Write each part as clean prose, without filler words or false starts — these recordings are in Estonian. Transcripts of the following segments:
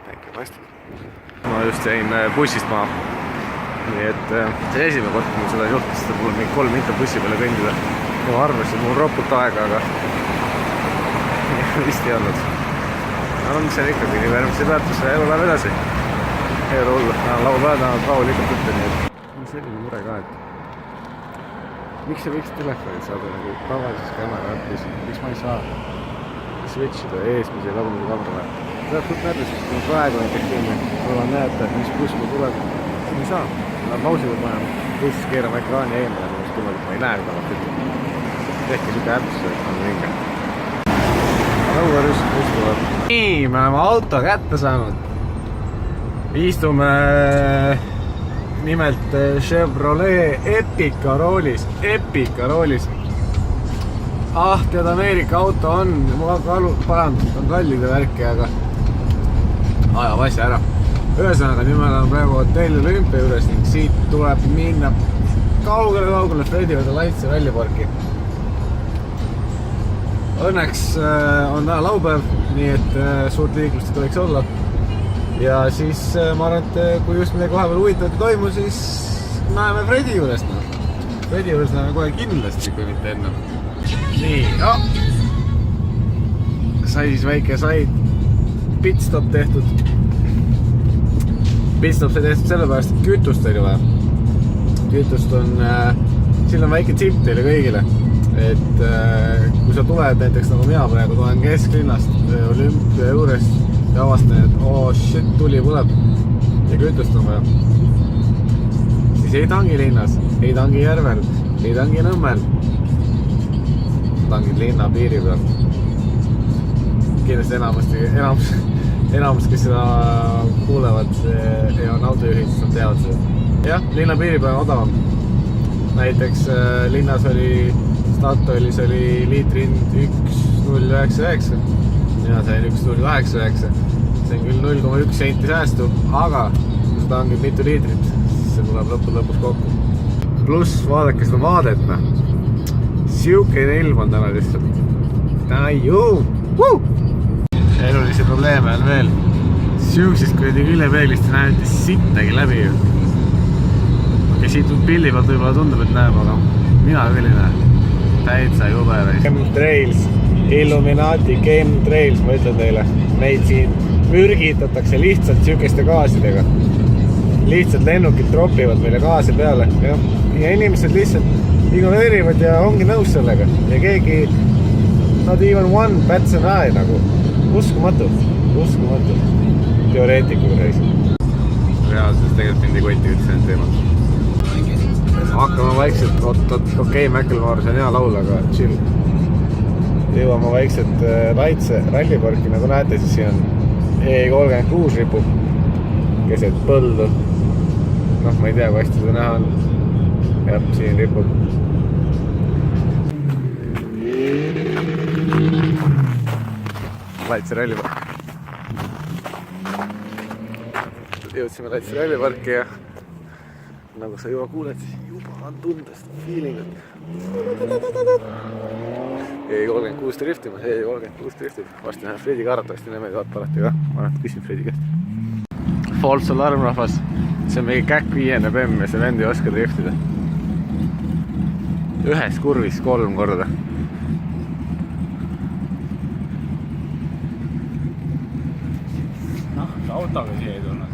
Päike paistab. Ma just jäin bussist maha. Nii et see esimene kord, kui mul seda juhtus, seda mul mingi 3 minta bussi peale kõndida. Ma arvasin, et mul ropult aega, aga vist ei olnud. No mis on ikkagi nii värmisi väärtus, elu läheb edasi. Ei ole hullu, laupäevad annavad rahulikult ette, nii et on selline mure ka, et miks sa võiks telefonid saada nagu tavalises kamera äppis, miks ma ei saa switchida eesmise ja tagumise kamerale. Seda kõik näiteks, kui ma praegu näiteks filmi, kui ma näete, mis buss mul tuleb, siis ma ei saa. Ma pausi võib panema, bussis keerama ekraani eemale, mis tuleb, et ma ei näe, kui ma filmi. Tehke süda äppis, et on vinge. Lõugarüst istuvad. Nii, me oleme auto kätte saanud. Istume nimelt Chevrolet Epica roolis. Tead, Ameerika auto on, ma parandused on kallide värki, aga ajab asja ära. Ühesõnaga, nüüd me oleme praegu hotell Olümpia juures ning siit tuleb minna kaugele Fredi või Laitse ralliparki. Õnneks on täna laupäev, nii et suurt liiklust ei tohiks olla. Ja siis ma arvan, et kui just midagi vahepeal huvitavat ei toimu, siis näeme Fredi juures. Fredi juures näeme kohe kindlasti, kui mitte enne. Nii, sai siis väike pitstop tehtud. Pitstop sai tehtud sellepärast, et kütust oli vaja. Kütust on, siin on väike tipp teile kõigile. Et kui sa tuled näiteks nagu mina praegu tulen kesklinnast Olümpia juurest ja avastan, et tuli põleb ja kütust on vaja, siis ei tangi linnas, ei tangi Järvel, ei tangi Nõmmel, tangid linna piiri peal. Kindlasti enamus, kes seda kuulevad ja on autojuhid, siis nad teavad seda. Jah, linna piiri peal on odavam. Näiteks linnas oli Statoilis oli liitrind 1,099, mina sain 1,089, see on küll 0,1 senti säästu, aga kui seda tangib mitu liitrit, siis see tuleb lõpus kokku. Pluss vaadake seda vaadet, siukene ilm on täna lihtsalt. Elulisi probleeme on veel. Siuksest kuradi küljepeeglist ei näe sittagi läbi. Ja siit pildi pealt võib-olla tundub, et näeb, aga mina küll ei näe. Täitsa jube. Chemtrails, Illuminati Chemtrails, ma ütlen teile. Neid siin mürgitatakse lihtsalt sükeste gaasidega. Lihtsalt lennukid tropivad meile gaasi peale. Ja inimesed lihtsalt ignoreerivad ja ongi nõus sellega. Ja keegi, not even one bats an eye nagu. Uskumatu. Teoreetiku reis. Reaalselt tegelikult mind ei koti üldse need teemad. Hakkame vaikselt, okei, Mäkkelmaar, see on hea laul, aga chill. Jõuame vaikselt Laitse ralliparki, nagu näete, siis siin on E36 ripub keset põldu. Ma ei tea, kui hästi seda näha on. Jah, siin ripub. Laitse rallipark. Jõudsime Laitse ralliparki ja nagu sa juba kuuled, siis juba on tundest feelingut. E36 driftimas, E36 driftimas. Varsti näeb Frediga arvatavasti nemad vaata alati ka. Ma olen küsin Fredi käest. False alarm rahvas. See on mingi käkk 5 BEM ja see vend ei oska driftida. Ühes kurvis 3 korda. Autoga siia ei tulnud.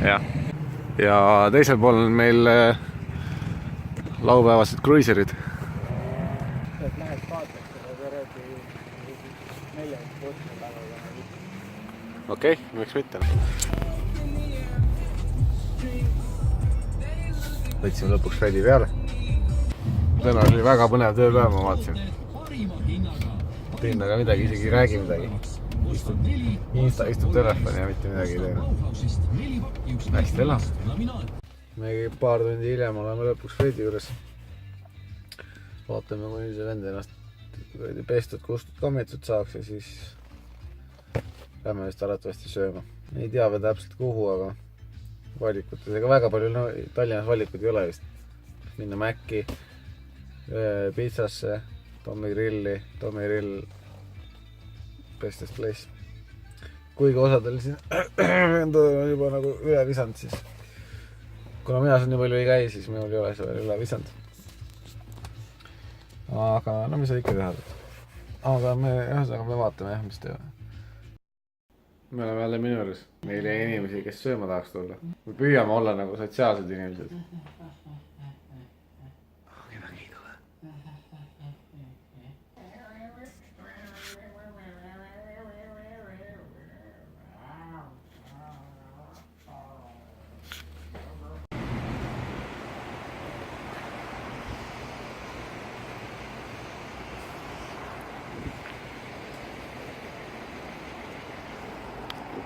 Jah. Ja teisel pool on meil laupäevased kruiserid. Et lähed vaataks seda perioodi 4 võtta päevaga. Okei, miks mitte? Võtsime lõpuks Fredi peale. Täna oli väga põnev tööpäev, ma vaatasin. Teen aga midagi, isegi ei räägi midagi. Istub telefoni ja mitte midagi ei tee. Hästi elab. Me paar tundi hiljem oleme lõpuks Fredi juures. Vaatame, kui see vend ennast pestud, kustud, kammitsud saaks ja siis lähme vist arvatavasti sööma. Ei tea veel täpselt kuhu, aga valikutes. Ega väga palju Tallinnas valikud ei ole vist. Minna Mäkki, pitsasse, Tommy Grilli, Tommy Grill, bestest place. kuigi osadel siin endal on juba nagu üle visanud, siis kuna mina siin nii palju ei käi, siis minul ei ole see veel üle visanud. Aga no mis sa ikka teha. Aga me vaatame jah, mis teeme. Me oleme jälle minu juures. Meil ei inimesi, kes sööma tahaks tulla. Me püüame olla nagu sotsiaalsed inimesed. Kedagi ei tule.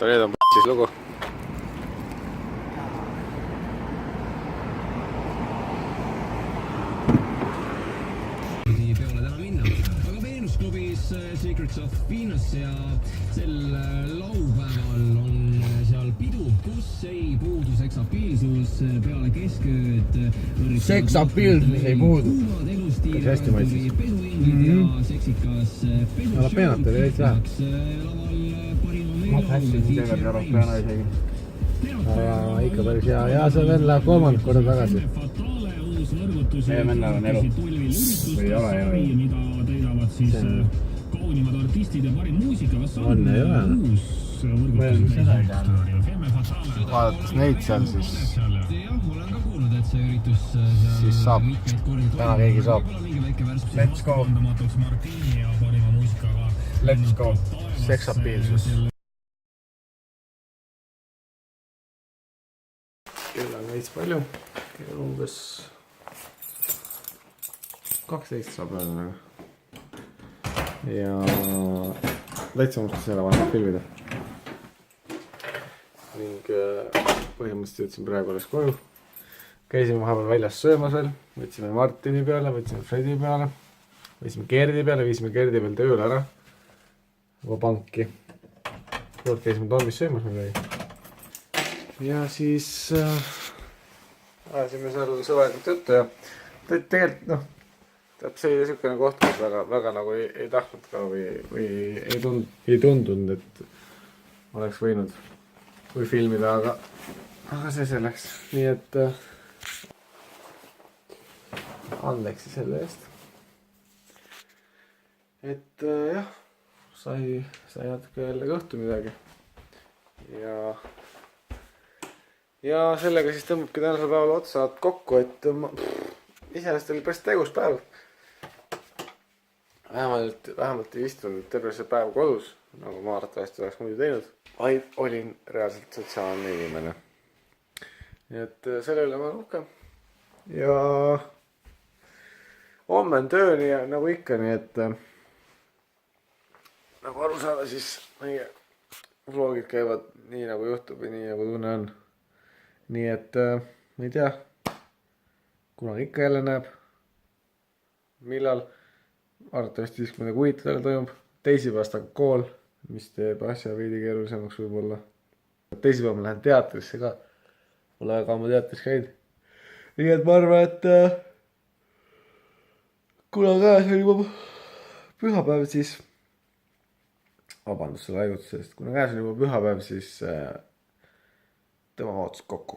Nüüd on siis lugu. Peale täna minna, aga Venus klubis Secrets of Venus ja sel laupäeval on seal pidu, kus ei puudu seksapiilsus peale keskööd. Seksapiilsus ei puudu. Päris hästi maitses. Ja seksikas pesu. Aga peenat oli veits vähe. Ma hästi teevad Europeana isegi. Aga ikka päris hea. Ja see venn läheb kolmandat korda tagasi. Meie vennal on elu. Või ei ole elu. Mida teedavad siis kaunimad artistid ja parim muusika. On, ei ole. Meil on seda ei tea. Vaadates neid seal, siis Jah, ma olen ka kuulnud, et see üritus siis saab. Täna keegi saab. Let's go. Let's go. Seksapiilsus. Kell on veits palju. Kell umbes 12 saab öelda nagu. Ja täitsa mõtlesin ära vahepeal filmida. Ning põhimõtteliselt jõudsin praegu alles koju. Käisime vahepeal väljas söömas veel. Võtsime Martini peale, võtsime Fredi peale. Võtsime Gerdi peale, viisime Gerdi veel tööle ära. Juba panki. Kord käisime Tomis söömas meil oli. Ja siis ajasime seal sõvalikult juttu ja tegelikult noh, see oli niisugune koht, kus väga nagu ei tahtnud ka või ei tundunud, et oleks võinud või filmida, aga see selleks. Nii et andeksi selle eest. Et jah, sai natuke jälle kõhtu midagi. Ja sellega siis tõmbabki tänasel päeval otsad kokku, et iseenesest oli päris tegus päev. Vähemalt ei istunud terve see päev kodus, nagu ma arvatavasti oleks muidu teinud, vaid olin reaalselt sotsiaalne inimene. Nii et selle üle ma olen uhke. Ja homme on töö nii nagu ikka, nii et nagu aru saada, siis meie vlogid käivad nii nagu juhtub ja nii nagu tunne on. Nii et ma ei tea, kunagi ikka jälle näeb, millal, arvatavasti siis, kui midagi huvitav toimub. Teisipäevast hakkab kool, mis teeb asja veidi keerulisemaks võib-olla. Teisipäev ma lähen teatrisse ka, pole väga ammu teatris käinud. Nii et ma arvan, et kuna käes on juba pühapäev, siis vabandust selle haigutuse eest, kuna käes on juba pühapäev, siis tema ootas kokku.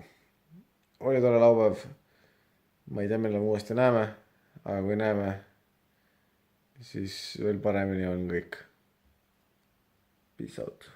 Oli tore laupäev. Ma ei tea, millal me uuesti näeme, aga kui näeme, siis veel paremini on kõik. Peace out.